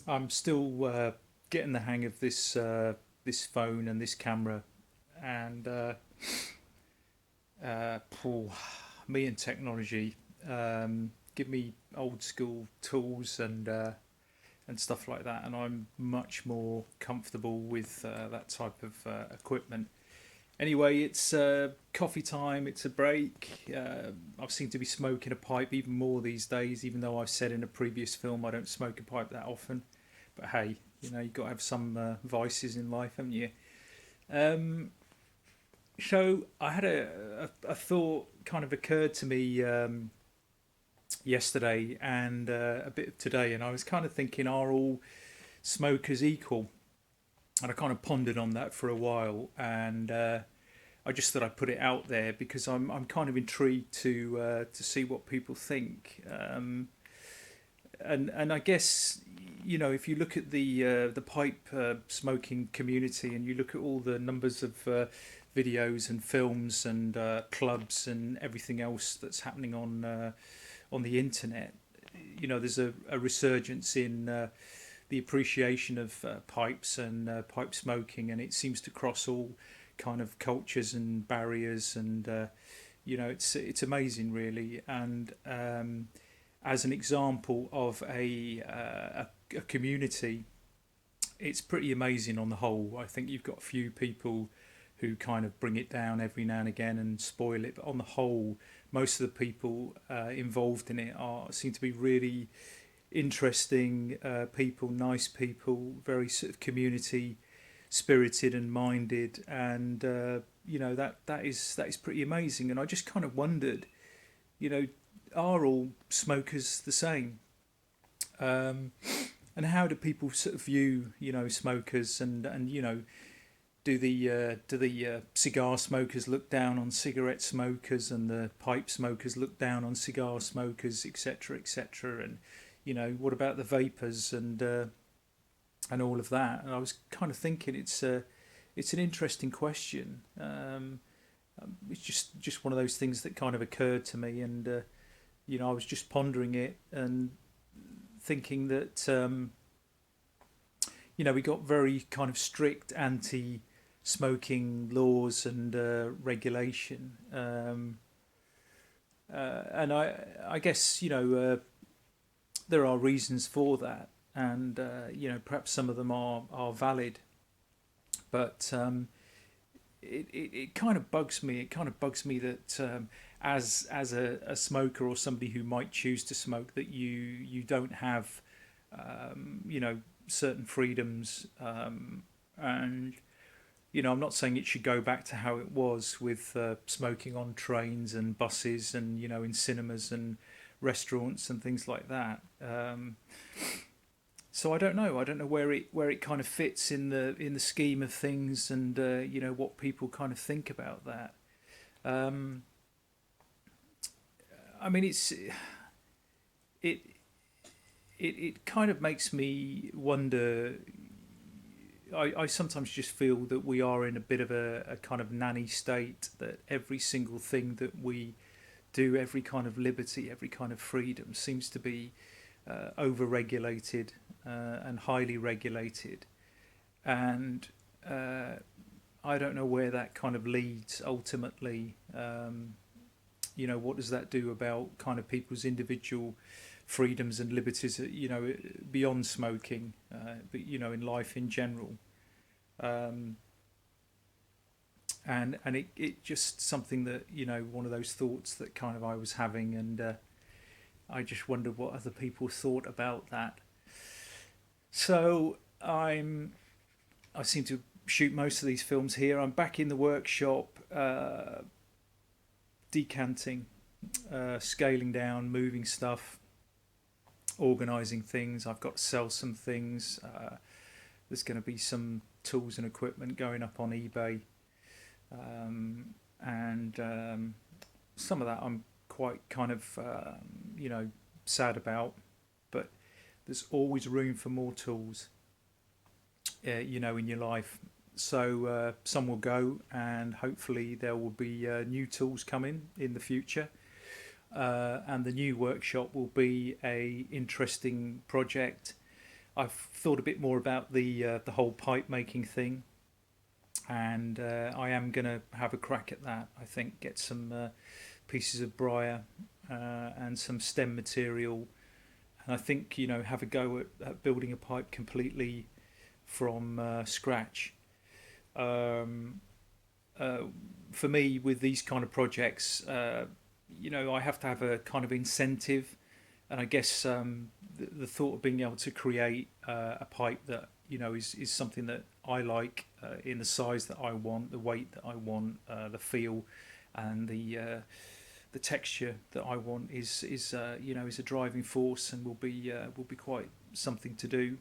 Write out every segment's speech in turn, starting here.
I'm still getting the hang of this phone and this camera, and Paul, me and technology. Give me old school tools and stuff like that, and I'm much more comfortable with that type of equipment. Anyway, it's coffee time. It's a break. I seem to be smoking a pipe even more these days, even though I've said in a previous film I don't smoke a pipe that often. But hey, you've got to have some vices in life, haven't you? Um, so I had a thought kind of occurred to me yesterday and a bit of today, and I was kind of thinking, are all smokers equal? And I kind of pondered on that for a while, and I just thought I'd put it out there because I'm kind of intrigued to see what people think. And I guess if you look at the pipe smoking community and you look at all the numbers of videos and films and clubs and everything else that's happening on the internet, there's a resurgence in the appreciation of pipes and pipe smoking, and it seems to cross all kind of cultures and barriers, and it's amazing really. And as an example of a community, it's pretty amazing on the whole. I think you've got a few people who kind of bring it down every now and again and spoil it, but on the whole, most of the people involved in it are seem to be really interesting people, nice people, very sort of community spirited and minded, and that is pretty amazing. And I just kind of wondered, you know, are all smokers the same? Um, and how do people sort of view smokers, and do the cigar smokers look down on cigarette smokers, and the pipe smokers look down on cigar smokers, etc., etc.? And what about the vapors and all of that? And I was kind of thinking it's an interesting question. It's just one of those things that kind of occurred to me, and I was just pondering it and thinking that we got very kind of strict anti-smoking laws and regulation, and I guess there are reasons for that, and perhaps some of them are valid, but it kind of bugs me. It kind of bugs me that as a smoker or somebody who might choose to smoke, that you don't have certain freedoms, and I'm not saying it should go back to how it was with smoking on trains and buses and in cinemas and restaurants and things like that. So I don't know. I don't know where it kind of fits in the scheme of things, and what people kind of think about that. Um, I mean, it it kind of makes me wonder. I sometimes just feel that we are in a bit of a kind of nanny state, that every single thing that we do, every kind of liberty, every kind of freedom seems to be over regulated and highly regulated. And uh, I don't know where that kind of leads ultimately. What does that do about kind of people's individual freedoms and liberties, beyond smoking, but in life in general. Um, and it just something that one of those thoughts that kind of I was having, and I just wondered what other people thought about that. So I seem to shoot most of these films here. I'm back in the workshop, decanting, scaling down, moving stuff, organising things. I've got to sell some things. There's going to be some tools and equipment going up on eBay, and some of that I'm quite kind of sad about. But there's always room for more tools, in your life. So some will go, and hopefully there will be new tools coming in the future. And the new workshop will be a interesting project. I've thought a bit more about the whole pipe making thing, and I am going to have a crack at that. I think get some pieces of briar and some stem material, and I think have a go at building a pipe completely from scratch. Um, uh, for me, with these kind of projects, I have to have a kind of incentive, and I guess the thought of being able to create a pipe that is something that I like in the size that I want, the weight that I want, the feel, and the texture that I want is a driving force, and will be quite something to do.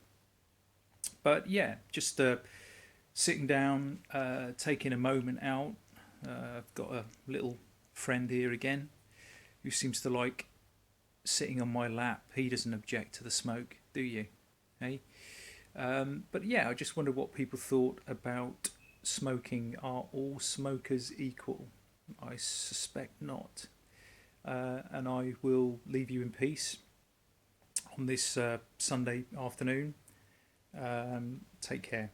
But yeah, just sitting down, taking a moment out. I've got a little friend here again who seems to like sitting on my lap. He doesn't object to the smoke, do you? Hey, but yeah, I just wonder what people thought about smoking. Are all smokers equal? I suspect not. And I will leave you in peace on this Sunday afternoon. Take care.